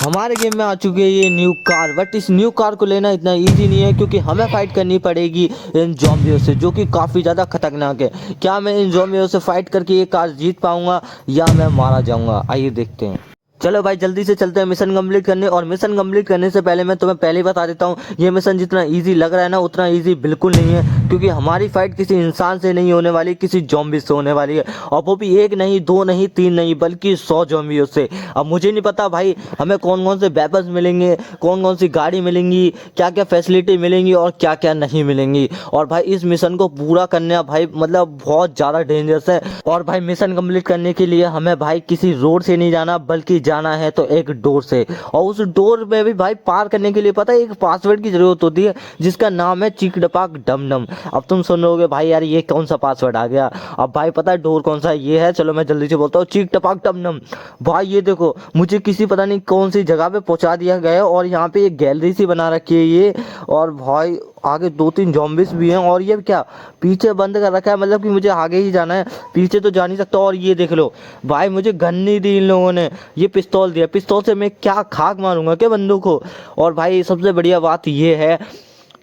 हमारे गेम में आ चुकी है ये न्यू कार। बट इस न्यू कार को लेना इतना इजी नहीं है, क्योंकि हमें फाइट करनी पड़ेगी इन ज़ॉम्बियों से, जो कि काफ़ी ज़्यादा खतरनाक है। क्या मैं इन ज़ॉम्बियों से फाइट करके ये कार जीत पाऊंगा या मैं मारा जाऊंगा? आइए देखते हैं। चलो भाई जल्दी से चलते हैं मिशन कंप्लीट करने। और मिशन कंप्लीट करने से पहले मैं तुम्हें पहले ही बता देता हूँ, ये मिशन जितना इजी लग रहा है ना, उतना इजी बिल्कुल नहीं है। क्योंकि हमारी फाइट किसी इंसान से नहीं होने वाली, किसी ज़ॉम्बी से होने वाली है। और वो भी एक नहीं, दो नहीं, तीन नहीं, बल्कि 100 ज़ॉम्बियों से। अब मुझे नहीं पता भाई हमें कौन कौन से वेपन्स मिलेंगे, कौन कौन सी गाड़ी मिलेंगी, क्या क्या फैसिलिटी मिलेंगी और क्या क्या नहीं मिलेंगी। और भाई इस मिशन को पूरा करना भाई मतलब बहुत ज़्यादा डेंजरस है। और भाई मिशन कंप्लीट करने के लिए हमें भाई किसी रोड से नहीं जाना, बल्कि जाना है तो एक डोर से। और उस डोर में भी भाई पार करने के लिए पता है एक पासवर्ड की जरूरत होती है, जिसका नाम है चीक डपाक डम डम। अब तुम सुनोगे भाई यार ये कौन सा पासवर्ड आ गया। अब भाई पता है डोर कौन सा ये है, चलो मैं जल्दी से बोलता हूँ, चीक टपाक डम डम। भाई ये देखो मुझे किसी पता नहीं कौन सी जगह पे पहुंचा दिया गया है, और यहाँ पे एक गैलरी सी बना रखी है ये। और भाई आगे दो तीन zombies भी हैं, और ये क्या पीछे बंद कर रखा है, मतलब कि मुझे आगे ही जाना है, पीछे तो जा नहीं सकता। और ये देख लो भाई मुझे गन नहीं दी इन लोगों ने, ये पिस्तौल दिया। पिस्तौल से मैं क्या खाक मारूंगा क्या बंदूक को। और भाई सबसे बढ़िया बात ये है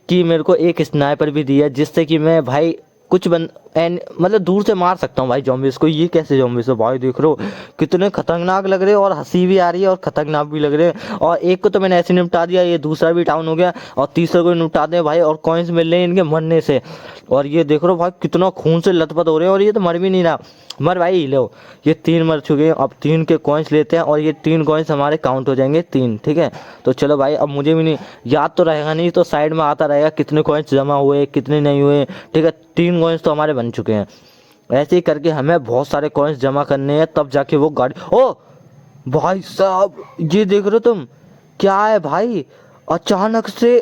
कि मेरे को एक स्नाइपर भी दिया, जिससे कि मैं भाई कुछ मतलब दूर से मार सकता हूँ भाई zombies को। ये कैसे zombies है भाई, देख लो कितने खतरनाक लग रहे हैं, और हंसी भी आ रही है और खतरनाक भी लग रहे हैं। और एक को तो मैंने ऐसे निपटा दिया, ये दूसरा भी डाउन हो गया, और तीसरे को निपटा दें भाई। और कॉइन्स मिल रहे हैं इनके मरने से। और ये देख लो भाई कितना खून से लथपथ हो रहे हैं, और ये तो मर भी नहीं रहा। मर भाई लो, ये 3 मर चुके हैं। अब 3 के कॉइन्स लेते हैं, और ये 3 कॉइन्स हमारे काउंट हो जाएंगे 3, ठीक है। तो चलो भाई अब मुझे भी नहीं याद तो रहेगा, नहीं तो साइड में आता रहेगा कितने कॉइन्स जमा हुए कितने नहीं हुए, ठीक है। 3 कॉइन्स तो हमारे बन चुके हैं। ऐसे ही करके हमें बहुत सारे कॉइन्स जमा करने हैं, तब जाके वो गाड़ी। ओ भाई साहब ये देख रहे हो तुम, क्या है भाई, अचानक से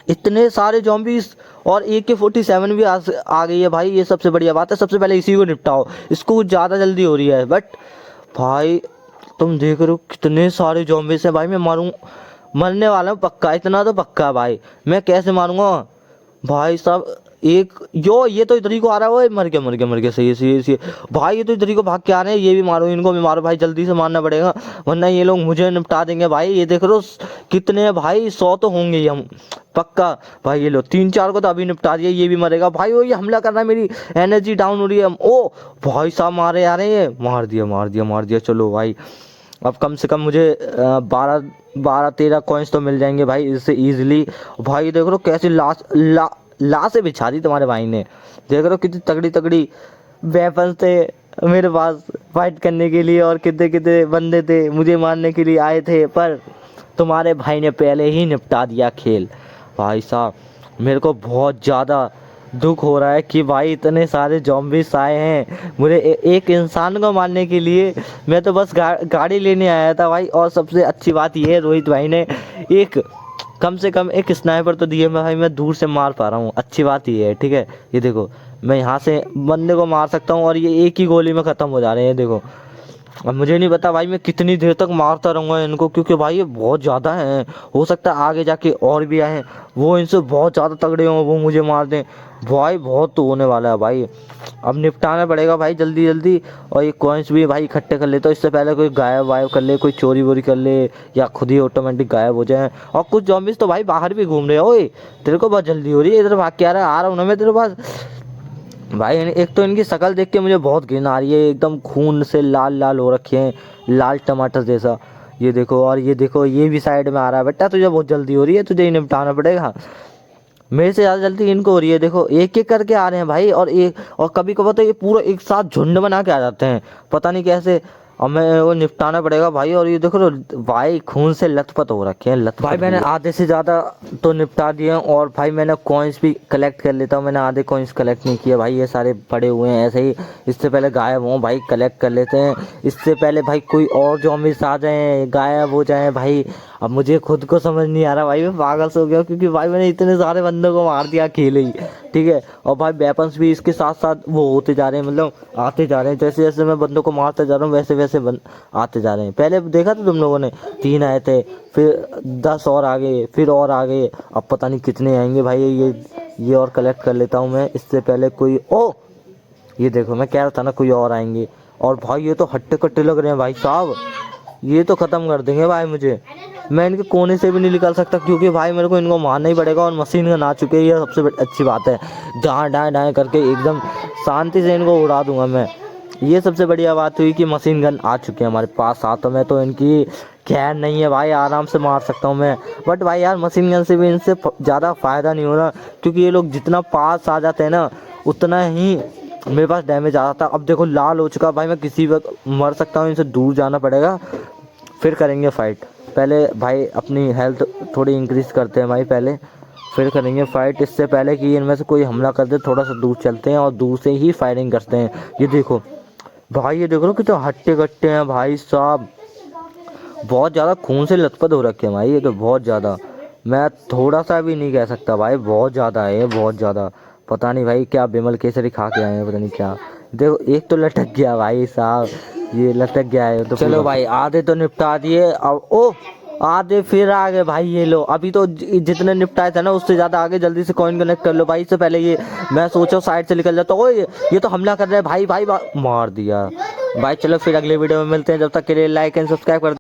इतने सारे zombies। और AK-47 भी आ गई है भाई। ये सबसे बढ़िया बात है, सबसे पहले इसी को निपटाओ, इसको ज़्यादा जल्दी हो रही है। बट भाई तुम देख रहे हो कितने सारे zombies हैं भाई। मैं मरने वाला हूँ पक्का, इतना तो पक्का है भाई। मैं कैसे मारूंगा भाई साहब। एक ये तो इधर ही को आ रहा है। ओए मर गया मर गया मर गया, सही है सही है सही है। भाई ये तो इधर ही को भाग के आ रहे हैं, ये भी मारो इनको भी मारो भाई, जल्दी से मारना पड़ेगा, वरना ये लोग मुझे निपटा देंगे भाई। ये देख लो कितने हैं भाई, 100 तो होंगे ही हम पक्का। भाई ये लो 3-4 को तो अभी निपटा दिया, ये भी मरेगा भाई। वो ये हमला कर रहा है, मेरी एनर्जी डाउन हो रही है। ओ भाई साहब मारे आ रहे हैं, मार दिया मार दिया मार दिया। चलो भाई अब कम से कम मुझे 12-13 कॉइन्स तो मिल जाएंगे भाई इससे ईजिली। भाई देख लो कैसे लाशें बिछा दी तुम्हारे भाई ने। देख रहे हो कितनी तगड़ी तगड़ी वेपन्स थे मेरे पास फाइट करने के लिए, और कितने कितने बंदे थे मुझे मारने के लिए आए थे, पर तुम्हारे भाई ने पहले ही निपटा दिया खेल। भाई साहब मेरे को बहुत ज़्यादा दुख हो रहा है कि भाई इतने सारे zombies आए हैं मुझे एक इंसान को मारने के लिए। मैं तो बस गाड़ी लेने आया था भाई। और सबसे अच्छी बात ये है रोहित भाई ने एक कम से कम एक स्नाइपर तो दिए, मैं भाई मैं दूर से मार पा रहा हूँ, अच्छी बात ये है, ठीक है। ये देखो मैं यहाँ से बंदे को मार सकता हूँ, और ये एक ही गोली में ख़त्म हो जा रहे हैं, देखो। अब मुझे नहीं पता भाई मैं कितनी देर तक मारता रहूँगा इनको, क्योंकि भाई ये बहुत ज़्यादा हैं। हो सकता है आगे जाके और भी आए, वो इनसे बहुत ज़्यादा तगड़े हों, वो मुझे मार दें। भाई बहुत तो होने वाला है भाई, अब निपटाना पड़ेगा भाई जल्दी जल्दी। और ये कॉइन्स भी भाई इकट्ठे कर लेता हूँ, इससे पहले कोई गायब वायब कर ले, कोई चोरी वोरी कर ले, या खुद ही ऑटोमेटिक गायब हो जाए। और कुछ zombies तो भाई बाहर भी घूम रहे हैं। ओए तेरे को बहुत जल्दी हो रही है, इधर भाग के आ रहा हूँ ना मैं तेरे पास। भाई एक तो इनकी शक्ल देख के मुझे बहुत घिन आ रही है, एकदम खून से लाल लाल हो रखे हैं, लाल टमाटर जैसा। ये देखो, और ये देखो ये भी साइड में आ रहा है। बेटा तुझे बहुत जल्दी हो रही है, तुझे इन्हें निपटाना पड़ेगा। मेरे से ज़्यादा जल्दी इनको हो रही है, देखो एक एक करके आ रहे हैं भाई। और कभी कभी तो ये पूरा एक साथ झुंड बना के आ जाते हैं, पता नहीं कैसे। अब मैं वो निपटाना पड़ेगा भाई। और ये देखो भाई खून से लथपथ हो रखे हैं, लथपथ भाई। मैंने आधे से ज़्यादा तो निपटा दिए हैं, और भाई मैंने कॉइन्स भी कलेक्ट कर लेता हूँ। मैंने आधे कॉइन्स कलेक्ट नहीं किए भाई, ये सारे पड़े हुए हैं ऐसे ही। इससे पहले गायब हों भाई, कलेक्ट कर लेते हैं, इससे पहले भाई कोई और zombies आ जाएँ, गायब हो जाएँ भाई। अब मुझे खुद को समझ नहीं आ रहा भाई, मैं पागल से हो गया, क्योंकि भाई मैंने इतने सारे बंदों को मार दिया अकेले ही, ठीक है। और भाई वेपन्स भी इसके साथ साथ वो होते जा रहे हैं, मतलब आते जा रहे हैं। जैसे जैसे मैं बंदों को मारता जा रहा हूँ, वैसे वैसे आते जा रहे हैं। पहले देखा था तुम लोगों ने 3 आए थे, फिर 10 और आ गए, फिर और आ गए, अब पता नहीं कितने आएंगे भाई। ये और कलेक्ट कर लेता हूँ मैं, इससे पहले कोई ये देखो मैं कह रहा था ना कोई और आएंगे। और भाई ये तो हट्टे कट्टे लग रहे हैं भाई साहब, ये तो ख़त्म कर देंगे भाई मुझे। मैं इनके कोने से भी नहीं निकल सकता क्योंकि भाई मेरे को इनको मारना ही पड़ेगा और मशीन गन आ चुके हैं, ये सबसे अच्छी बात है। जहाँ डाएँ डाएँ करके एकदम शांति से इनको उड़ा दूंगा मैं। ये सबसे बढ़िया बात हुई कि मशीन गन आ चुकी है हमारे पास हाथों में, तो इनकी खैर नहीं है भाई, आराम से मार सकता हूँ मैं। बट भाई यार मशीन गन से भी इनसे ज़्यादा फ़ायदा नहीं हो रहा क्योंकि ये लोग जितना पास आ जाते हैं ना उतना ही मेरे पास डैमेज आ जाता है। अब देखो लाल हो चुका भाई, मैं किसी वक्त मर सकता हूँ, इनसे दूर जाना पड़ेगा फिर करेंगे फ़ाइट। पहले भाई अपनी हेल्थ थोड़ी इंक्रीज़ करते हैं भाई पहले, फिर करेंगे फ़ाइट। इससे पहले कि इनमें से कोई हमला कर दे थोड़ा सा दूर चलते हैं और दूर से ही फायरिंग करते हैं। ये देखो भाई, ये देख लो कितने हट्टे कट्टे हैं भाई साहब, बहुत ज़्यादा खून से लथपथ हो रखे हैं भाई ये तो, बहुत ज़्यादा। मैं थोड़ा सा भी नहीं कह सकता भाई, बहुत ज़्यादा है ये, बहुत ज़्यादा। पता नहीं भाई क्या बिमल केसरी खा के आए हैं, पता नहीं क्या। देखो एक तो लटक गया भाई साहब, ये लटक गया है तो। चलो भाई आधे तो निपटा दिए, अब ओ आधे फिर आ गए भाई ये लो। अभी तो जितने निपटाए थे ना उससे ज़्यादा आगे, जल्दी से कॉइन कनेक्ट कर लो भाई। इससे पहले ये मैं सोचा साइड से निकल जाता, ओए ये तो हमला कर रहे हैं भाई, भाई मार दिया भाई। चलो फिर अगले वीडियो में मिलते हैं, जब तक के लिए लाइक एंड सब्सक्राइब कर